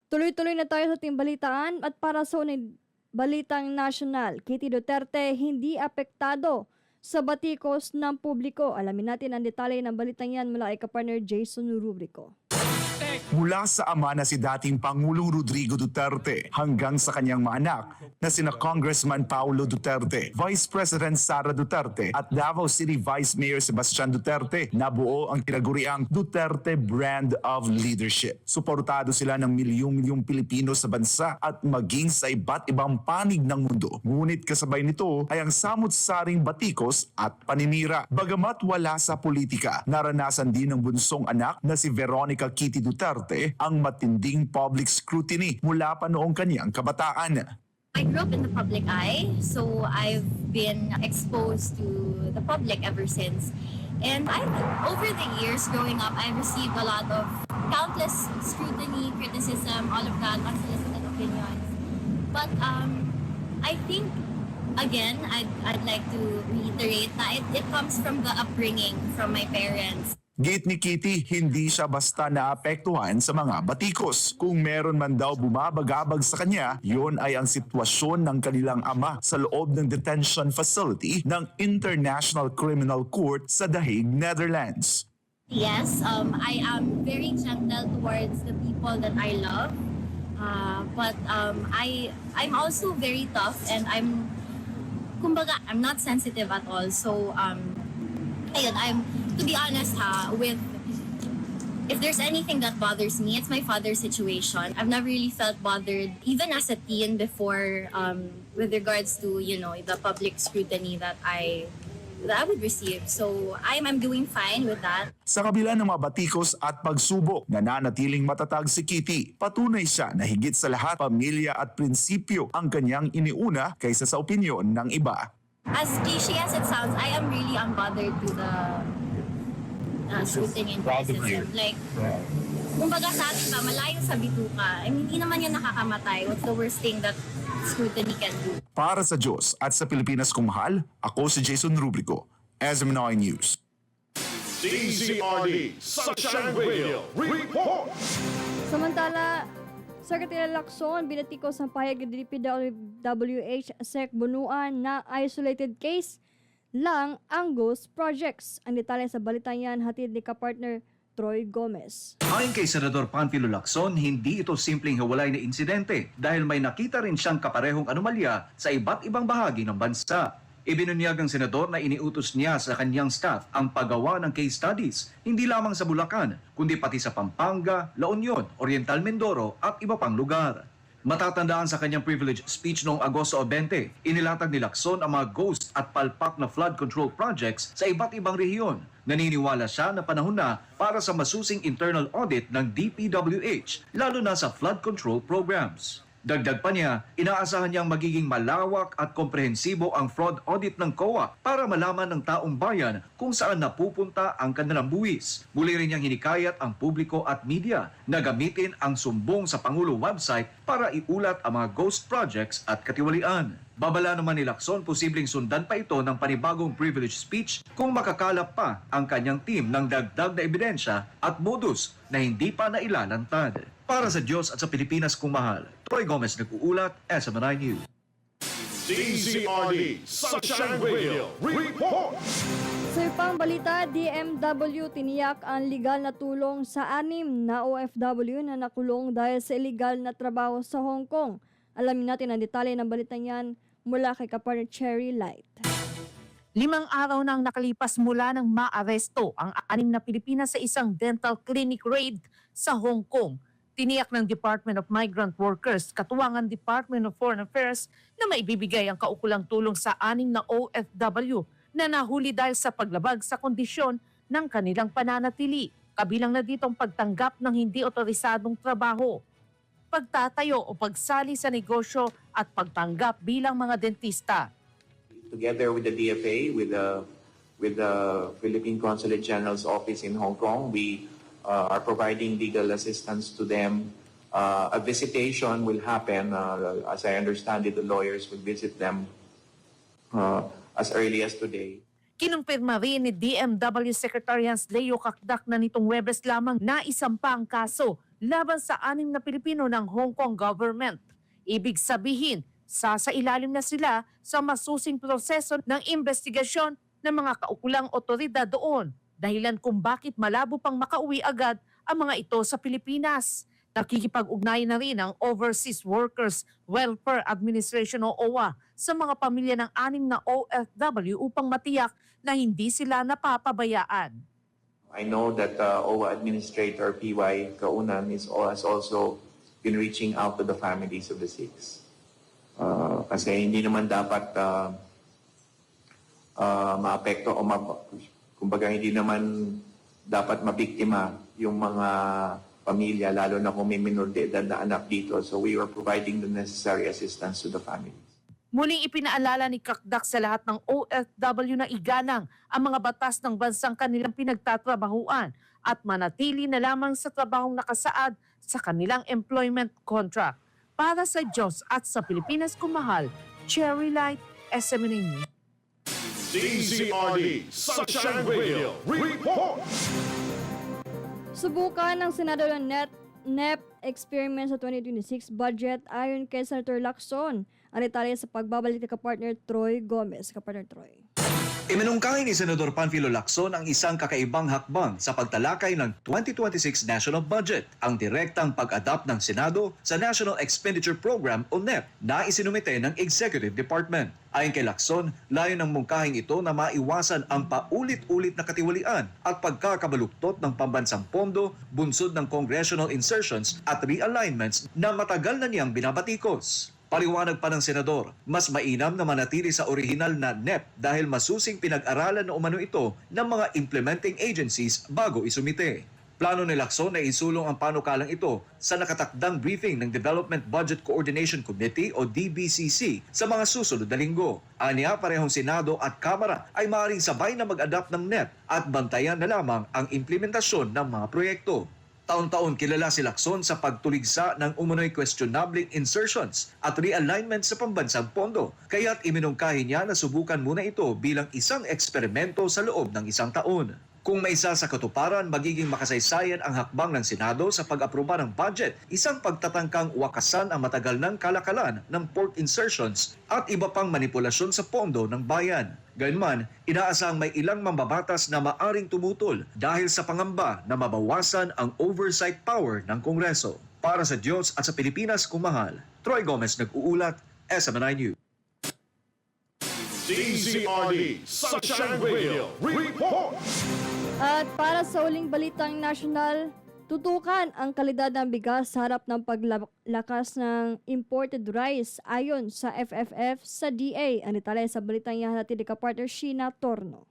Tuloy-tuloy na tayo sa ating balitaan at para sa unang balitang nasyonal, Kitty Duterte hindi apektado sa batikos ng publiko. Alamin natin ang detalye ng balitang yan mula kay kapartner Jason Rubrico. Mula sa ama na si dating Pangulong Rodrigo Duterte hanggang sa kanyang mga anak na sina Congressman Paulo Duterte, Vice President Sara Duterte at Davao City Vice Mayor Sebastian Duterte, nabuo ang tinaguriang Duterte Brand of Leadership. Suportado sila ng milyong-milyong Pilipino sa bansa at maging sa iba't ibang panig ng mundo. Ngunit kasabay nito ay ang samut-saring batikos at paninira. Bagamat wala sa politika, naranasan din ng bunsong anak na si Veronica Kitty Duterte ang matinding public scrutiny mula pa noong kanyang kabataan. I grew up in the public eye, so I've been exposed to the public ever since. And over the years growing up, I've received a lot of countless scrutiny, criticism, all of that, unsolicited opinions. But I think, again, I'd like to reiterate that it comes from the upbringing from my parents. Git ni Kitty, hindi siya basta naapektuhan sa mga batikos. Kung meron man daw bumabagabag sa kanya, yon ay ang sitwasyon ng kanilang ama sa loob ng detention facility ng International Criminal Court sa The Hague, Netherlands. Yes, I am very gentle towards the people that I love. But I'm also very tough and I'm not sensitive at all. So, ayun, to be honest if there's anything that bothers me, it's my father's situation. I've never really felt bothered, even as a teen before, with regards to, the public scrutiny that I would receive. So I'm doing fine with that. Sa kabila ng mga batikos at pagsubok, nananatiling matatag si Kitty. Patunay siya na higit sa lahat, pamilya at prinsipyo ang kanyang iniuna kaysa sa opinyon ng iba. As cliche as it sounds, I am really unbothered to the scrutiny and criticism. Like, kumbaga sa atin ba, malayo sa bituka. I mean, hindi naman yan nakakamatay. What's the worst thing that scrutiny can do? Para sa Diyos at sa Pilipinas kong mahal, ako si Jason Rubrico, SMNI News. DZRD Sunshine Radio Report! Samantala, Secretary Lacson binatikos ang pahayag ng DPWH Sec Bunuan na isolated case lang ang ghost projects. Ang detalye sa balitan yan hatid ni kapartner Troy Gomez. Ayon kay Senador Panfilo Lacson, hindi ito simpleng hiwalay na insidente dahil may nakita rin siyang kaparehong anomalya sa iba't ibang bahagi ng bansa. Ibinunyag ng senador na iniutos niya sa kanyang staff ang paggawa ng case studies, hindi lamang sa Bulacan, kundi pati sa Pampanga, La Union, Oriental Mindoro at iba pang lugar. Matatandaan sa kanyang privilege speech noong Agosto 20, inilatag ni Lacson ang mga ghost at palpak na flood control projects sa iba't ibang rehiyon. Naniniwala siya na panahon na para sa masusing internal audit ng DPWH, lalo na sa flood control programs. Dagdag pa niya, inaasahan niyang magiging malawak at komprehensibo ang fraud audit ng COA para malaman ng taong bayan kung saan napupunta ang kanilang buwis. Muli rin niyang hinikayat ang publiko at media na gamitin ang sumbong sa Pangulo website para iulat ang mga ghost projects at katiwalian. Babala naman ni Lacson, posibleng sundan pa ito ng panibagong privilege speech kung makakalap pa ang kanyang team ng dagdag na ebidensya at modus na hindi pa nailalantad. Para sa Diyos at sa Pilipinas kung mahal, Troy Gomez nag-uulat, SMNI News. DZRD Sunshine Radio Report! Sa ibang balita, DMW tiniyak ang legal na tulong sa 6 na OFW na nakulong dahil sa illegal na trabaho sa Hong Kong. Alamin natin ang detalye ng balitang yan mula kay kapartner Cherry Light. 5 araw nang nakalipas mula nang maaresto ang 6 na Pilipinas sa isang dental clinic raid sa Hong Kong. Tiniyak ng Department of Migrant Workers, katuwangan Department of Foreign Affairs na maibibigay ang kaukulang tulong sa 6 na OFW na nahuli dahil sa paglabag sa kondisyon ng kanilang pananatili. Kabilang na dito ang pagtanggap ng hindi otorisadong trabaho, pagtatayo o pagsali sa negosyo at pagtanggap bilang mga dentista. Together with the DFA, with the Philippine Consulate General's office in Hong Kong, we are providing legal assistance to them. A visitation will happen, as I understand it, the lawyers will visit them as early as today. Kinumpirma rin ni DMW Secretary Hans Leo Kakdak na nitong Webes lamang na isampa ang kaso laban sa 6 na Pilipino ng Hong Kong government. Ibig sabihin, sasailalim na sila sa masusing proseso ng investigasyon ng mga kaukulang otoridad doon, dahilan kung bakit malabo pang makauwi agad ang mga ito sa Pilipinas. Nakikipag-ugnayan na rin ang Overseas Workers Welfare Administration o OWA sa mga pamilya ng 6 na OFW upang matiyak na hindi sila napapabayaan. I know that OWA Administrator PY Kaunan has also been reaching out to the families of the 6. Kasi hindi naman dapat maapekto o kumbaga hindi naman dapat mabiktima yung mga pamilya, lalo na kung may minor de edad na anak dito. So we were providing the necessary assistance to the families. Muling ipinaalala ni Kakdak sa lahat ng OFW na igalang ang mga batas ng bansang kanilang pinagtatrabahuan at manatili na lamang sa trabahong nakasaad sa kanilang employment contract. Para sa Diyos at sa Pilipinas kumahal, Cherry Light, SMNA News. DZRD Sunshine Radio Report. Subukan ng Senado ng NEP experiment sa 2026 budget ayon kay Senator Lacson. Ang detalye sa pagbabalik ni kapartner Troy Gomez. Kapartner Troy. Iminungkahi ni Senador Panfilo Lacson ang isang kakaibang hakbang sa pagtalakay ng 2026 National Budget, ang direktang pag-adapt ng Senado sa National Expenditure Program o NEP na isinumite ng Executive Department. Ayon kay Lacson, layo ng mungkahing ito na maiwasan ang paulit-ulit na katiwalian at pagkakabaluktot ng pambansang pondo, bunsod ng congressional insertions at realignments na matagal na niyang binabatikos. Paliwanag pa ng Senador, mas mainam na manatili sa orihinal na NEP dahil masusing pinag-aralan na umano ito ng mga implementing agencies bago isumite. Plano ni Lacson na isulong ang panukalang ito sa nakatakdang briefing ng Development Budget Coordination Committee o DBCC sa mga susunod na linggo. Aniya, parehong Senado at Kamara ay maaaring sabay na mag-adapt ng NEP at bantayan na lamang ang implementasyon ng mga proyekto. Taon-taon kilala si Lacson sa pagtuligsa ng umunoy questionable insertions at realignment sa pambansang pondo. Kaya't iminungkahi niya na subukan muna ito bilang isang eksperimento sa loob ng isang taon. Kung maisa sa katuparan, magiging makasaysayan ang hakbang ng Senado sa pag-aproba ng budget, isang pagtatangkang wakasan ang matagal ng kalakalan ng pork insertions at iba pang manipulasyon sa pondo ng bayan. Gayunman, inaasang may ilang mambabatas na maaring tumutol dahil sa pangamba na mabawasan ang oversight power ng Kongreso. Para sa Diyos at sa Pilipinas kumahal, Troy Gomez nag-uulat, SMNI News. DZRD Sunshine Radio Report. At para sa uling balitang national, tutukan ang kalidad ng bigas sa harap ng paglakas ng imported rice ayon sa FFF sa DA. Ang detalye sa balitang ihahatid ni kapartner Sheena Torno.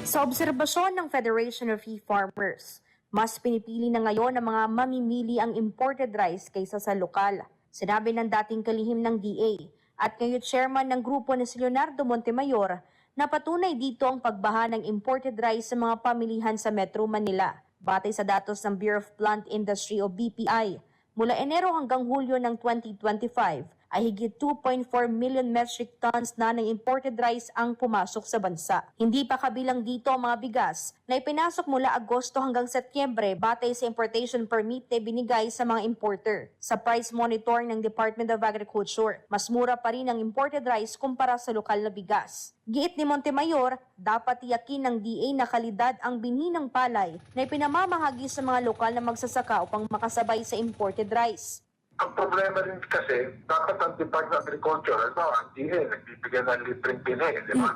Sa obserbasyon ng Federation of Beef Farmers, mas pinipili na ngayon ng mga mamimili ang imported rice kaysa sa lokal. Sinabi ng dating kalihim ng DA at ngayon chairman ng grupo ni si Leonardo Montemayor na patunay dito ang pagbaha ng imported rice sa mga pamilihan sa Metro Manila. Batay sa datos ng Bureau of Plant Industry o BPI, mula Enero hanggang Hulyo ng 2025 ay higit 2.4 million metric tons na ng imported rice ang pumasok sa bansa. Hindi pa kabilang dito ang mga bigas na ipinasok mula Agosto hanggang Setyembre batay sa importation permit na binigay sa mga importer. Sa price monitor ng Department of Agriculture, mas mura pa rin ang imported rice kumpara sa lokal na bigas. Giit ni Montemayor, dapat tiyakin ng DA na kalidad ang binhi ng palay na ipinamamahagi sa mga lokal na magsasaka upang makasabay sa imported rice. Ang problema rin kasi, dapat ang Department of Agriculture, ang DA, nagbibigay ng libreng pinay, di ba?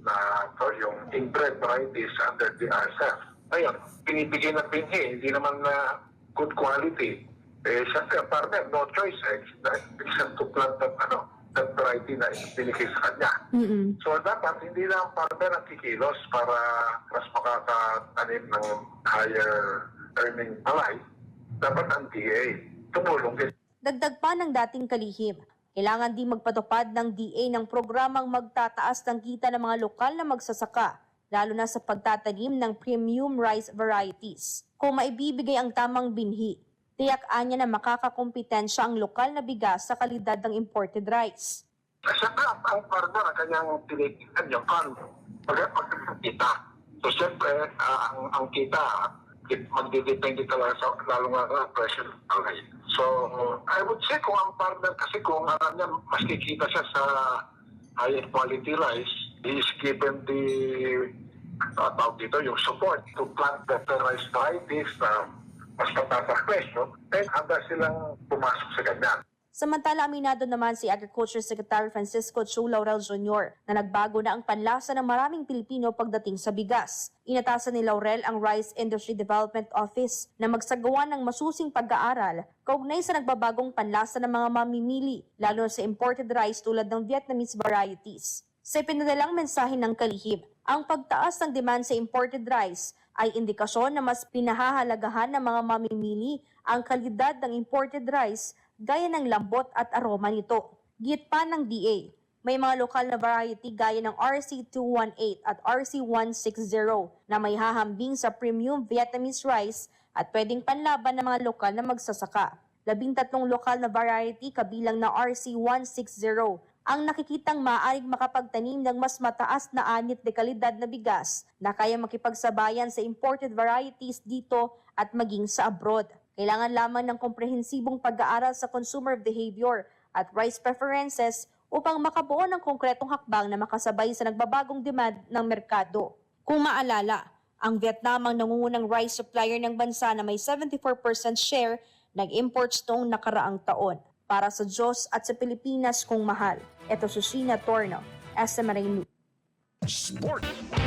Na yung inbred varieties under the RCEF. Ngayon, pinibigay ng pinay, hindi naman na good quality. Eh, siyempre, ang partner, no choice, except to plant that variety na binigay sa kanya. So, dapat, hindi na ang partner ang kikilos para mas makakatanim ng higher earning palay. Dapat ang DA tumulong din. Dagdag pa ng dating kalihim, kailangan din magpatupad ng DA ng programang magtataas ng kita ng mga lokal na magsasaka, lalo na sa pagtatanim ng premium rice varieties. Kung maibibigay ang tamang binhi, tiyak-an niya na makakakompetensya ang lokal na bigas sa kalidad ng imported rice. Saka ang partner, ang kanyang tinitignan yung pagkakita. So, siyempre, ang kita, magdidepende talaga sa lalo nga presyo ng palay. So, I would say kung ang partner kasi kung alam niya, mas kikita siya sa higher quality rice, he is given the tawag dito, yung support to plant better rice varieties na mas mataas ang presyo, then handa silang pumasok sa ganyan. Samantala, aminado naman si Agriculture Secretary Francisco Chu Laurel Jr. na nagbago na ang panlasa ng maraming Pilipino pagdating sa bigas. Inatasan ni Laurel ang Rice Industry Development Office na magsagawa ng masusing pag-aaral kaugnay sa nagbabagong panlasa ng mga mamimili, lalo sa imported rice tulad ng Vietnamese varieties. Sa pinadalang mensahe ng kalihim, ang pagtaas ng demand sa imported rice ay indikasyon na mas pinahahalagahan ng mga mamimili ang kalidad ng imported rice gaya ng lambot at aroma nito. Git pa ng DA, may mga lokal na variety gaya ng RC218 at RC160 na may hahambing sa premium Vietnamese rice at pwedeng panlaban ng mga lokal na magsasaka. 13 lokal na variety kabilang na RC160 ang nakikitang maaaring makapagtanim ng mas mataas na anit de kalidad na bigas na kaya makipagsabayan sa imported varieties dito at maging sa abroad. Kailangan lamang ng komprehensibong pag-aaral sa consumer behavior at rice preferences upang makabuo ng konkretong hakbang na makasabay sa nagbabagong demand ng merkado. Kung maalala, ang Vietnam ang nangungunang rice supplier ng bansa na may 74% share ng imports noong nakaraang taon. Para sa Diyos at sa Pilipinas kung mahal. Ito si Sheena Torno, SMRA News. Sports.